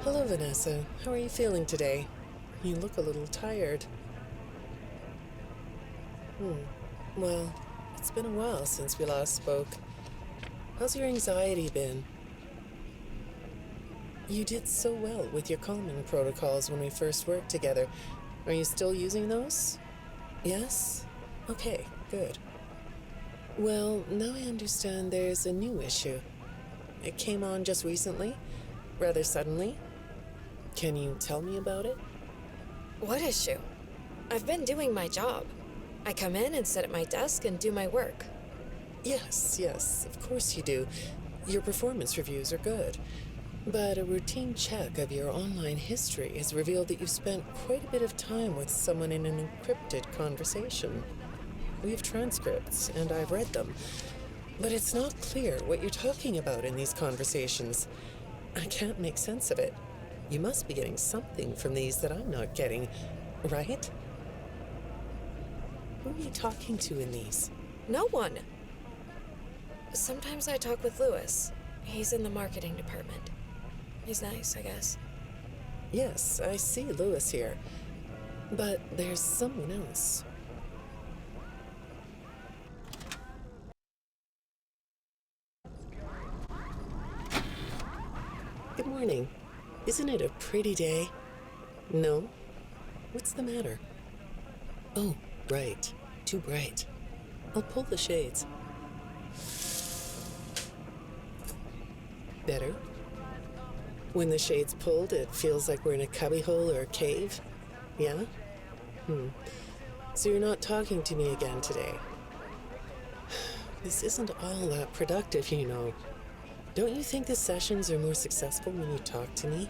Hello, Vanessa. How are you feeling today? You look a little tired. Well, it's been a while since we last spoke. How's your anxiety been? You did so well with your calming protocols when we first worked together. Are you still using those? Yes? Okay, good. Well, now I understand there's a new issue. It came on just recently, rather suddenly. Can you tell me about it? What issue? I've been doing my job. I come in and sit at my desk and do my work. Yes, of course you do. Your performance reviews are good. But a routine check of your online history has revealed that you've spent quite a bit of time with someone in an encrypted conversation. We have transcripts, and I've read them. But it's not clear what you're talking about in these conversations. I can't make sense of it. You must be getting something from these that I'm not getting, right? Who are you talking to in these? No one. Sometimes I talk with Lewis. He's in the marketing department. He's nice, I guess. Yes, I see Lewis here. But there's someone else. Good morning. Isn't it a pretty day? No? What's the matter? Oh, right. Too bright. I'll pull the shades. Better? When the shade's pulled, it feels like we're in a cubbyhole or a cave? Yeah? So you're not talking to me again today? This isn't all that productive, you know. Don't you think the sessions are more successful when you talk to me?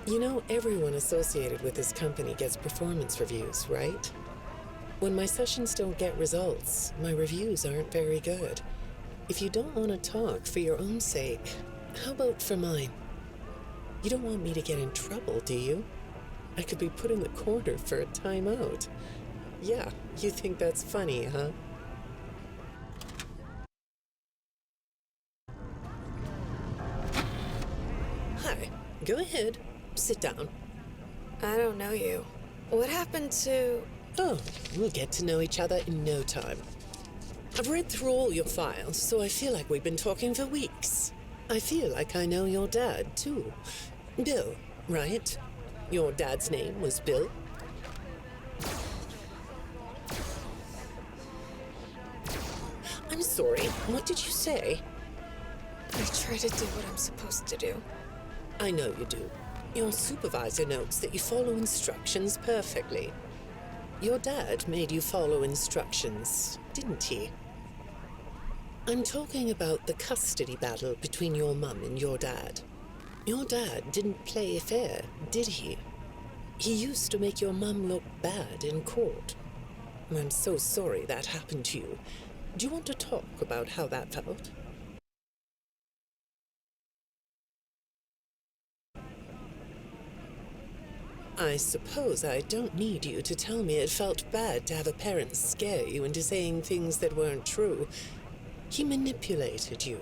You know, everyone associated with this company gets performance reviews, right? When my sessions don't get results, my reviews aren't very good. If you don't want to talk for your own sake, how about for mine? You don't want me to get in trouble, do you? I could be put in the corner for a timeout. Yeah, you think that's funny, huh? Hi, go ahead. Sit down. I don't know you. What happened to... Oh, we'll get to know each other in no time. I've read through all your files, so I feel like we've been talking for weeks. I feel like I know your dad, too. Bill, right? Your dad's name was Bill? I'm sorry, what did you say? I try to do what I'm supposed to do. I know you do. Your supervisor notes that you follow instructions perfectly. Your dad made you follow instructions, didn't he? I'm talking about the custody battle between your mum and your dad. Your dad didn't play fair, did he? He used to make your mum look bad in court. I'm so sorry that happened to you. Do you want to talk about how that felt? I suppose I don't need you to tell me it felt bad to have a parent scare you into saying things that weren't true. He manipulated you.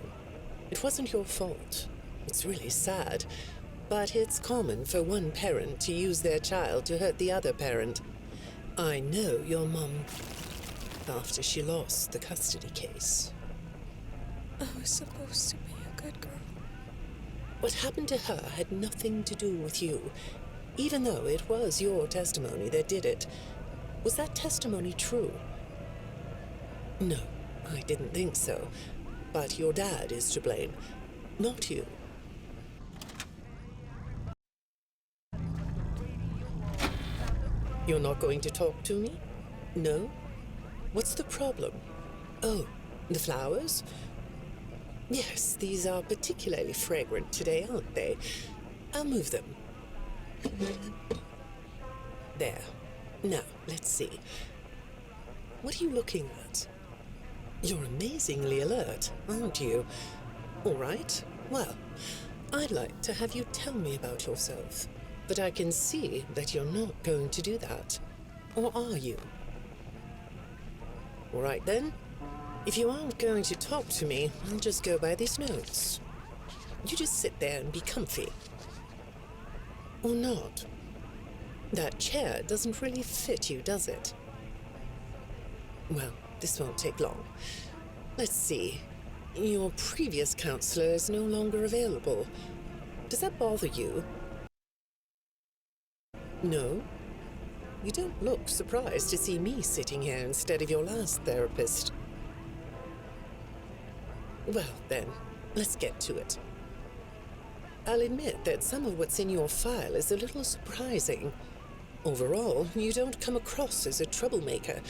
It wasn't your fault. It's really sad, but it's common for one parent to use their child to hurt the other parent. I know your mum after she lost the custody case. I was supposed to be a good girl. What happened to her had nothing to do with you, even though it was your testimony that did it. Was that testimony true? No, I didn't think so. But your dad is to blame, not you. You're not going to talk to me? No? What's the problem? Oh, the flowers? Yes, these are particularly fragrant today, aren't they? I'll move them. There. Now, let's see. What are you looking at? You're amazingly alert, aren't you? All right. Well, I'd like to have you tell me about yourself. But I can see that you're not going to do that. Or are you? All right then. If you aren't going to talk to me, I'll just go by these notes. You just sit there and be comfy. Or not. That chair doesn't really fit you, does it? Well, this won't take long. Let's see. Your previous counselor is no longer available. Does that bother you? No? You don't look surprised to see me sitting here instead of your last therapist. Well, then, let's get to it. I'll admit that some of what's in your file is a little surprising. Overall, you don't come across as a troublemaker,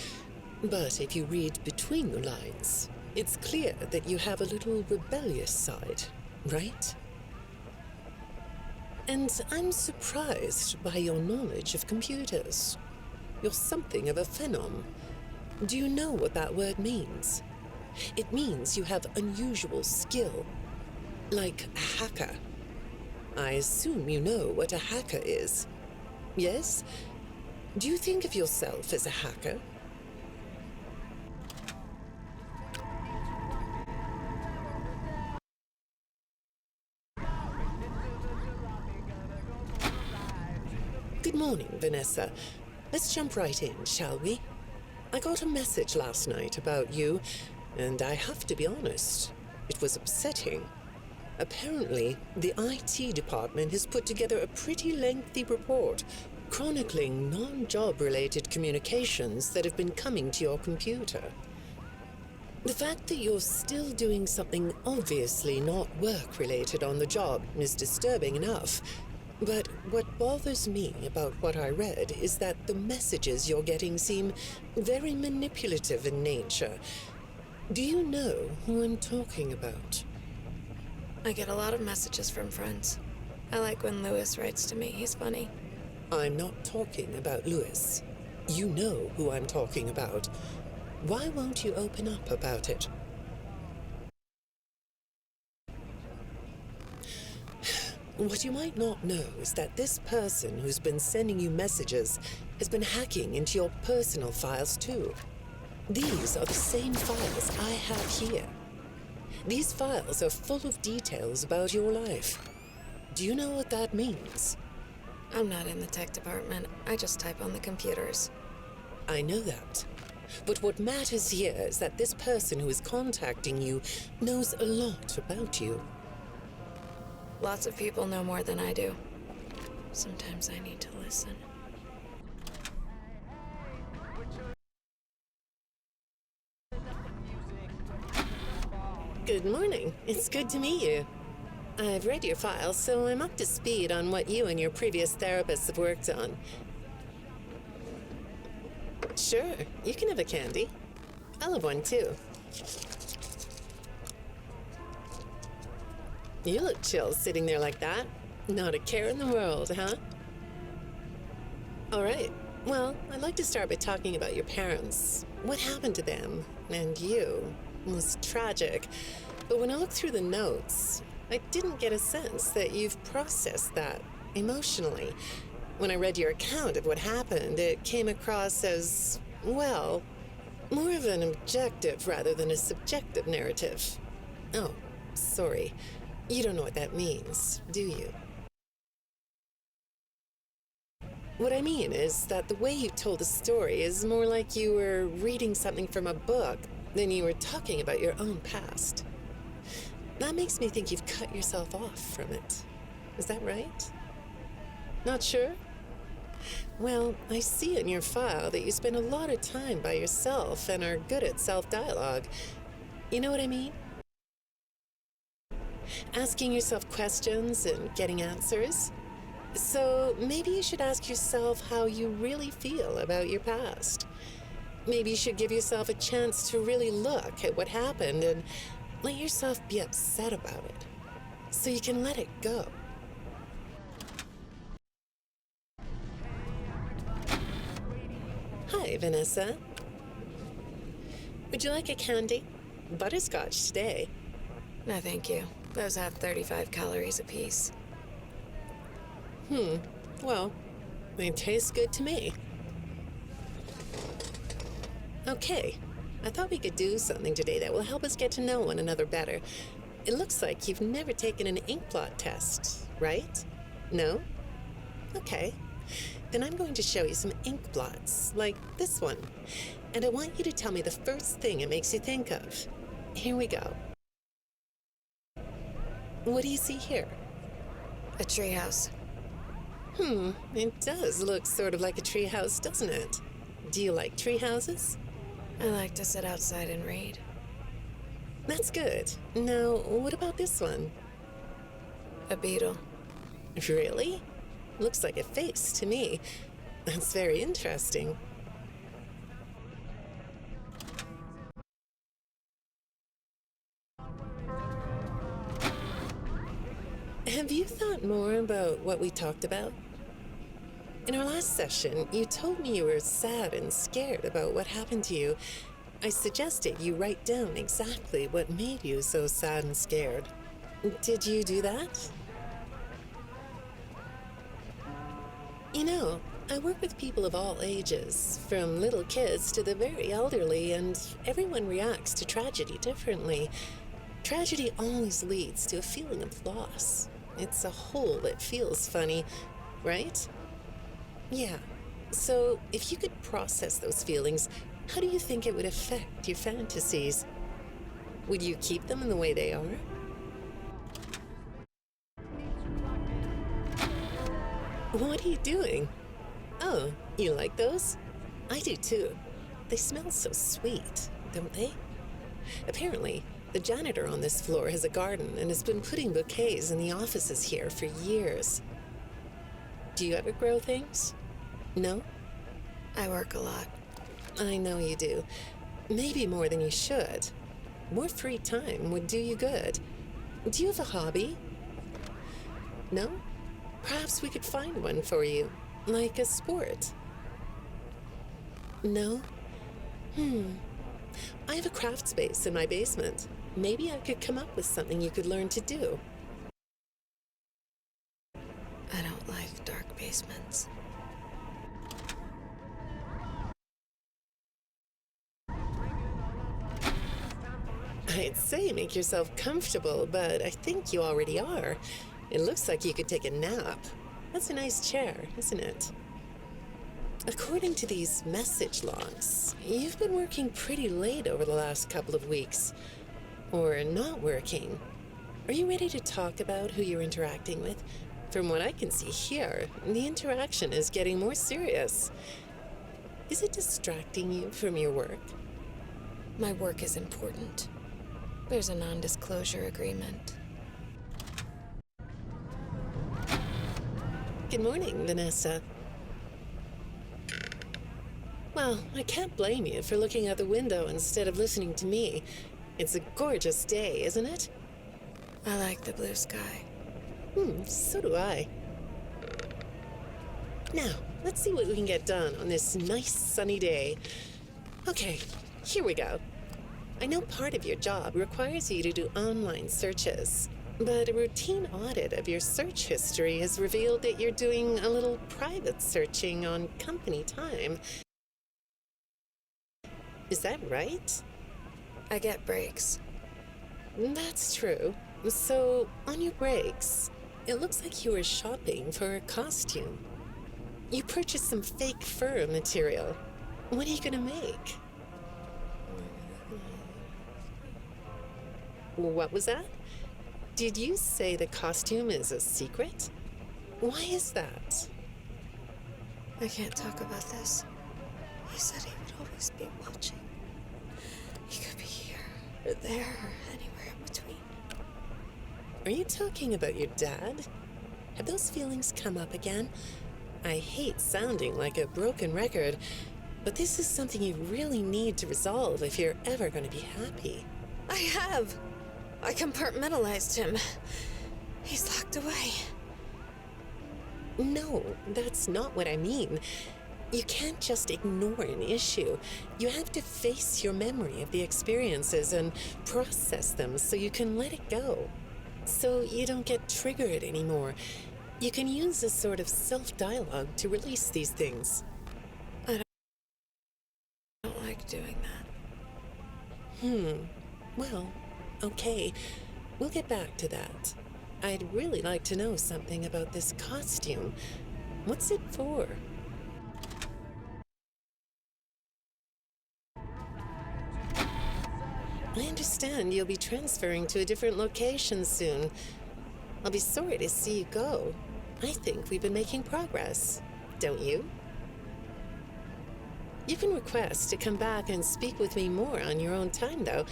but if you read between the lines, it's clear that you have a little rebellious side, right? And I'm surprised by your knowledge of computers. You're something of a phenom. Do you know what that word means? It means you have unusual skill, like a hacker. I assume you know what a hacker is. Yes? Do you think of yourself as a hacker? Good morning, Vanessa. Let's jump right in, shall we? I got a message last night about you, and I have to be honest, it was upsetting. Apparently, the IT department has put together a pretty lengthy report chronicling non-job-related communications that have been coming to your computer. The fact that you're still doing something obviously not work-related on the job is disturbing enough, but what bothers me about what I read is that the messages you're getting seem very manipulative in nature. Do you know who I'm talking about? I get a lot of messages from friends. I like when Lewis writes to me. He's funny. I'm not talking about Lewis. You know who I'm talking about. Why won't you open up about it? What you might not know is that this person who's been sending you messages has been hacking into your personal files too. These are the same files I have here. These files are full of details about your life. Do you know what that means? I'm not in the tech department. I just type on the computers. I know that. But what matters here is that this person who is contacting you knows a lot about you. Lots of people know more than I do. Sometimes I need to listen. Good morning. It's good to meet you. I've read your file, so I'm up to speed on what you and your previous therapists have worked on. Sure, you can have a candy. I'll have one too. You look chill sitting there like that. Not a care in the world, huh? All right. Well, I'd like to start by talking about your parents. What happened to them and you was tragic. But when I looked through the notes, I didn't get a sense that you've processed that emotionally. When I read your account of what happened, it came across as, well, more of an objective rather than a subjective narrative. Oh, sorry. You don't know what that means, do you? What I mean is that the way you told the story is more like you were reading something from a book than you were talking about your own past. That makes me think you've cut yourself off from it. Is that right? Not sure? Well, I see in your file that you spend a lot of time by yourself and are good at self-dialogue. You know what I mean? Asking yourself questions and getting answers. So maybe you should ask yourself how you really feel about your past. Maybe you should give yourself a chance to really look at what happened and let yourself be upset about it, so you can let it go. Hi, Vanessa. Would you like a candy? Butterscotch today. No, thank you. Those have 35 calories apiece. Well, they taste good to me. Okay, I thought we could do something today that will help us get to know one another better. It looks like you've never taken an ink blot test, right? No? Okay. Then I'm going to show you some ink blots, like this one. And I want you to tell me the first thing it makes you think of. Here we go. What do you see here? A treehouse. It does look sort of like a treehouse, doesn't it? Do you like treehouses? I like to sit outside and read. That's good. Now, what about this one? A beetle. Really? Looks like a face to me. That's very interesting. Have you thought more about what we talked about? In our last session, you told me you were sad and scared about what happened to you. I suggested you write down exactly what made you so sad and scared. Did you do that? You know, I work with people of all ages, from little kids to the very elderly, and everyone reacts to tragedy differently. Tragedy always leads to a feeling of loss. It's a hole that feels funny, right? Yeah. So, if you could process those feelings, how do you think it would affect your fantasies? Would you keep them in the way they are? What are you doing? Oh, you like those? I do too. They smell so sweet, don't they? Apparently, the janitor on this floor has a garden and has been putting bouquets in the offices here for years. Do you ever grow things? No? I work a lot. I know you do. Maybe more than you should. More free time would do you good. Do you have a hobby? No? Perhaps we could find one for you, like a sport. No? I have a craft space in my basement. Maybe I could come up with something you could learn to do. I don't like dark basements. I'd say make yourself comfortable, but I think you already are. It looks like you could take a nap. That's a nice chair, isn't it? According to these message logs, you've been working pretty late over the last couple of weeks. Or not working. Are you ready to talk about who you're interacting with? From what I can see here, the interaction is getting more serious. Is it distracting you from your work? My work is important. There's a non-disclosure agreement. Good morning, Vanessa. Well, I can't blame you for looking out the window instead of listening to me. It's a gorgeous day, isn't it? I like the blue sky. So do I. Now, let's see what we can get done on this nice sunny day. Okay, here we go. I know part of your job requires you to do online searches, but a routine audit of your search history has revealed that you're doing a little private searching on company time. Is that right? I get breaks. That's true. So, on your breaks, it looks like you were shopping for a costume. You purchased some fake fur material. What are you gonna make? What was that? Did you say the costume is a secret? Why is that? I can't talk about this. He said he would always be watching. He could be here, or there, or anywhere in between. Are you talking about your dad? Have those feelings come up again? I hate sounding like a broken record, but this is something you really need to resolve if you're ever going to be happy. I have. I compartmentalized him. He's locked away. No, that's not what I mean. You can't just ignore an issue. You have to face your memory of the experiences and process them so you can let it go. So you don't get triggered anymore. You can use a sort of self-dialogue to release these things. I don't like doing that. Well, okay. We'll get back to that. I'd really like to know something about this costume. What's it for? I understand you'll be transferring to a different location soon. I'll be sorry to see you go. I think we've been making progress, don't you? You can request to come back and speak with me more on your own time, though.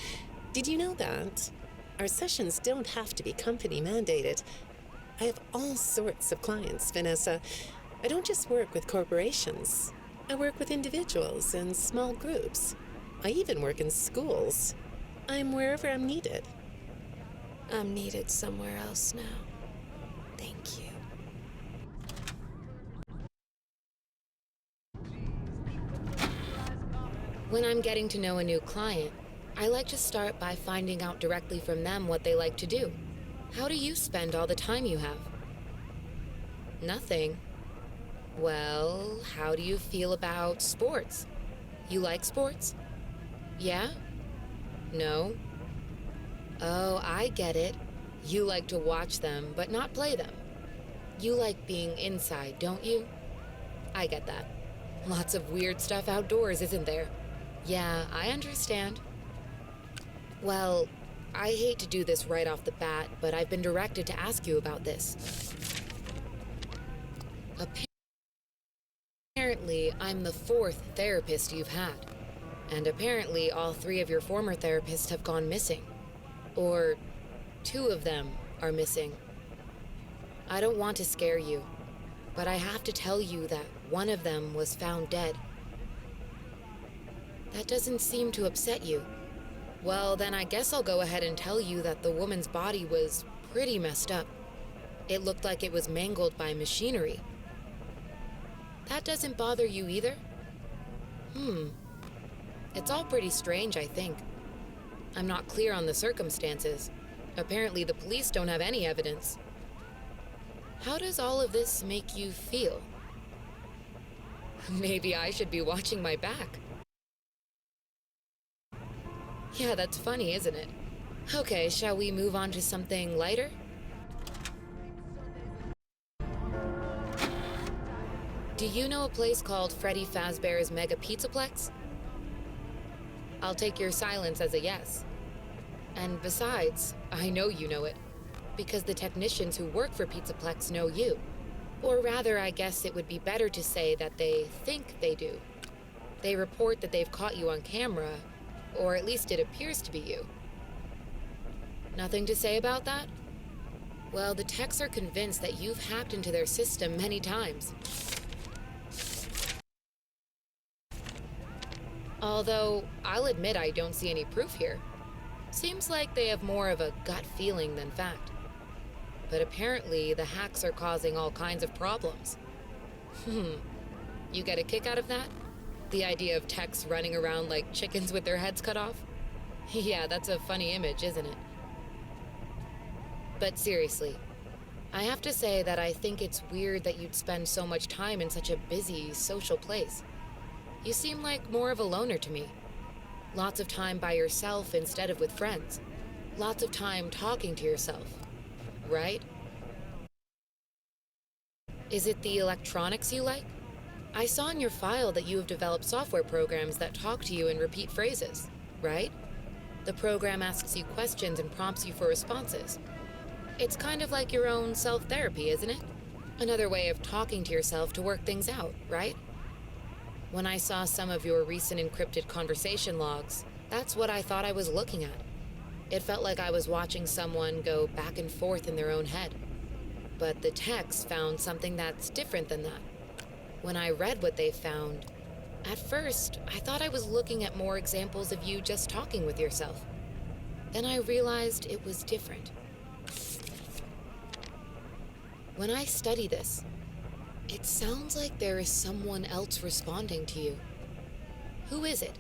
Did you know that? Our sessions don't have to be company mandated. I have all sorts of clients, Vanessa. I don't just work with corporations. I work with individuals and small groups. I even work in schools. I'm wherever I'm needed. I'm needed somewhere else now. Thank you. When I'm getting to know a new client, I like to start by finding out directly from them what they like to do. How do you spend all the time you have? Nothing. Well, how do you feel about sports? You like sports? Yeah? No? Oh, I get it. You like to watch them, but not play them. You like being inside, don't you? I get that. Lots of weird stuff outdoors, isn't there? Yeah, I understand. Well, I hate to do this right off the bat, but I've been directed to ask you about this. Apparently, I'm the 4th therapist you've had. And apparently, all 3 of your former therapists have gone missing. Or 2 of them are missing. I don't want to scare you, but I have to tell you that one of them was found dead. That doesn't seem to upset you. Well, then I guess I'll go ahead and tell you that the woman's body was pretty messed up. It looked like it was mangled by machinery. That doesn't bother you either? It's all pretty strange, I think. I'm not clear on the circumstances. Apparently the police don't have any evidence. How does all of this make you feel? Maybe I should be watching my back. Yeah, that's funny, isn't it? Okay, shall we move on to something lighter? Do you know a place called Freddy Fazbear's Mega Pizzaplex? I'll take your silence as a yes. And besides, I know you know it, because the technicians who work for Pizzaplex know you. Or rather, I guess it would be better to say that they think they do. They report that they've caught you on camera, or at least it appears to be you. Nothing to say about that? Well, the techs are convinced that you've hacked into their system many times. Although, I'll admit I don't see any proof here. Seems like they have more of a gut feeling than fact. But apparently, the hacks are causing all kinds of problems. You get a kick out of that? The idea of techs running around like chickens with their heads cut off? Yeah, that's a funny image, isn't it? But seriously, I have to say that I think it's weird that you'd spend so much time in such a busy, social place. You seem like more of a loner to me. Lots of time by yourself instead of with friends. Lots of time talking to yourself. Right? Is it the electronics you like? I saw in your file that you have developed software programs that talk to you in repeat phrases, right? The program asks you questions and prompts you for responses. It's kind of like your own self-therapy, isn't it? Another way of talking to yourself to work things out, right? When I saw some of your recent encrypted conversation logs, that's what I thought I was looking at. It felt like I was watching someone go back and forth in their own head. But the techs found something that's different than that. When I read what they found, at first, I thought I was looking at more examples of you just talking with yourself. Then I realized it was different. When I study this, it sounds like there is someone else responding to you. Who is it?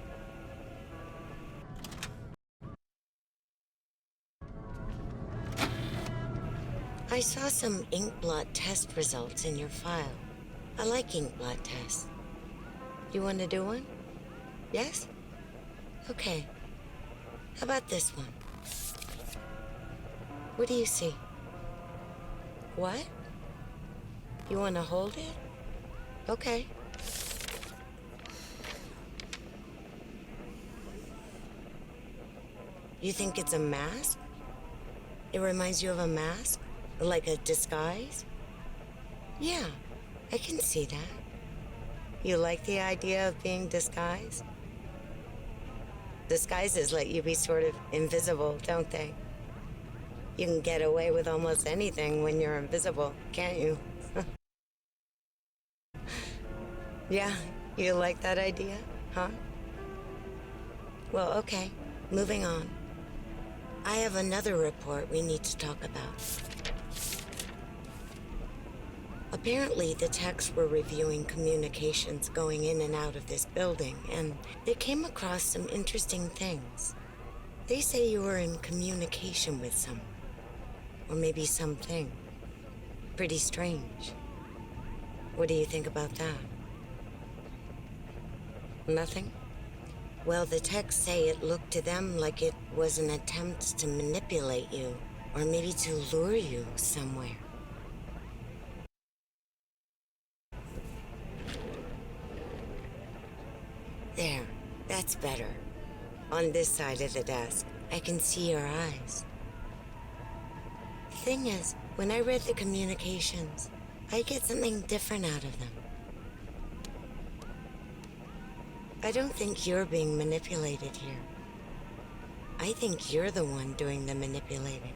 I saw some ink blot test results in your file. I like ink blot tests. You want to do one? Yes? Okay. How about this one? What do you see? What? You want to hold it? Okay. You think it's a mask? It reminds you of a mask? Like a disguise? Yeah, I can see that. You like the idea of being disguised? Disguises let you be sort of invisible, don't they? You can get away with almost anything when you're invisible, can't you? Yeah, you like that idea, huh? Well, okay, moving on. I have another report we need to talk about. Apparently, the techs were reviewing communications going in and out of this building, and they came across some interesting things. They say you were in communication with someone, or maybe something. Pretty strange. What do you think about that? Nothing? Well, the techs say it looked to them like it was an attempt to manipulate you, or maybe to lure you somewhere. There, that's better. On this side of the desk, I can see your eyes. The thing is, when I read the communications, I get something different out of them. I don't think you're being manipulated here. I think you're the one doing the manipulating.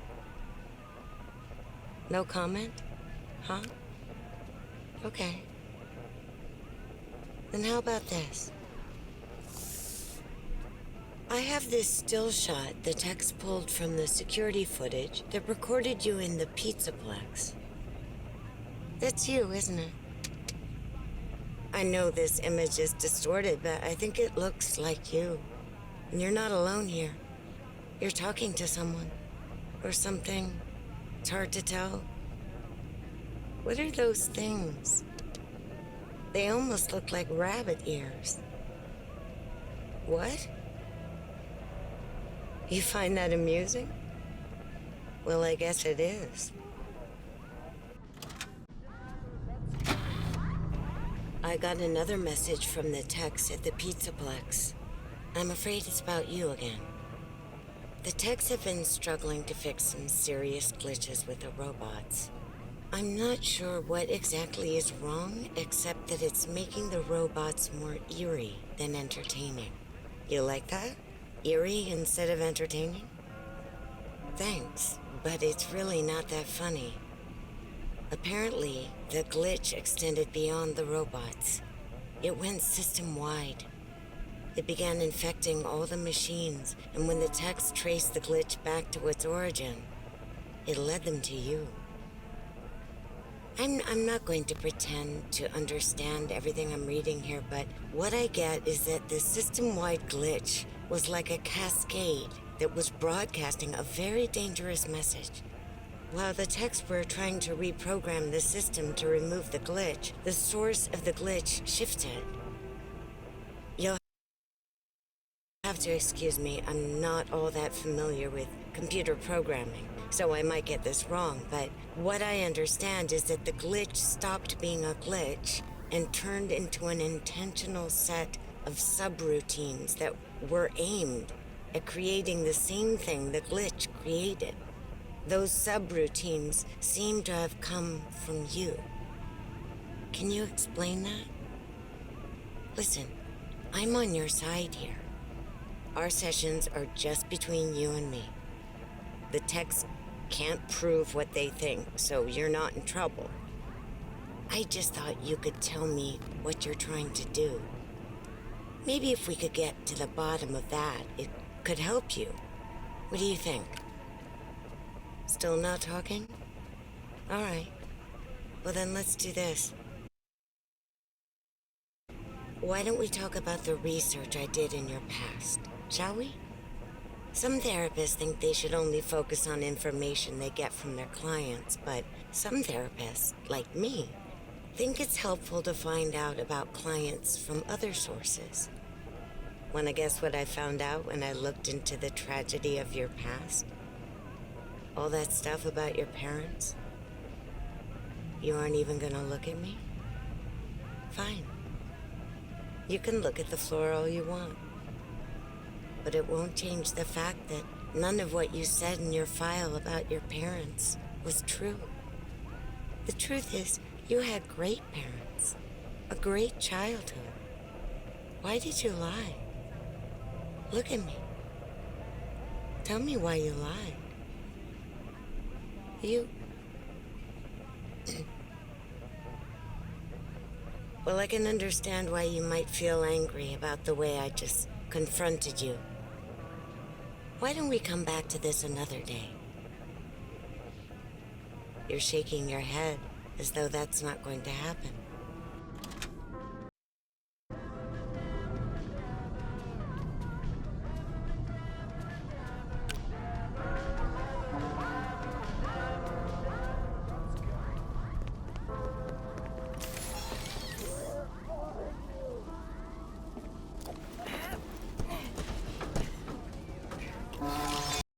No comment? Huh? Okay. Then how about this? I have this still shot the techs pulled from the security footage that recorded you in the pizza plex. That's you, isn't it? I know this image is distorted, but I think it looks like you. And you're not alone here. You're talking to someone. Or something. It's hard to tell. What are those things? They almost look like rabbit ears. What? You find that amusing? Well, I guess it is. I got another message from the techs at the Pizzaplex. I'm afraid it's about you again. The techs have been struggling to fix some serious glitches with the robots. I'm not sure what exactly is wrong, except that it's making the robots more eerie than entertaining. You like that? Eerie instead of entertaining? Thanks, but it's really not that funny. Apparently, the glitch extended beyond the robots. It went system-wide. It began infecting all the machines, and when the techs traced the glitch back to its origin, it led them to you. I'm not going to pretend to understand everything I'm reading here, but what I get is that the system-wide glitch was like a cascade that was broadcasting a very dangerous message. While the techs were trying to reprogram the system to remove the glitch, the source of the glitch shifted. You'll have to excuse me, I'm not all that familiar with computer programming, so I might get this wrong, but what I understand is that the glitch stopped being a glitch and turned into an intentional set of subroutines that were aimed at creating the same thing the glitch created. Those subroutines seem to have come from you. Can you explain that? Listen, I'm on your side here. Our sessions are just between you and me. The techs can't prove what they think, so you're not in trouble. I just thought you could tell me what you're trying to do. Maybe if we could get to the bottom of that, it could help you. What do you think? Still not talking? All right. Well, then let's do this. Why don't we talk about the research I did in your past, shall we? Some therapists think they should only focus on information they get from their clients, but some therapists, like me, think it's helpful to find out about clients from other sources. Want to guess what I found out when I looked into the tragedy of your past? All that stuff about your parents? You aren't even gonna look at me? Fine. You can look at the floor all you want. But it won't change the fact that none of what you said in your file about your parents was true. The truth is, you had great parents, a great childhood. Why did you lie? Look at me. Tell me why you lied. You... Well, I can understand why you might feel angry about the way I just confronted you. Why don't we come back to this another day? You're shaking your head as though that's not going to happen.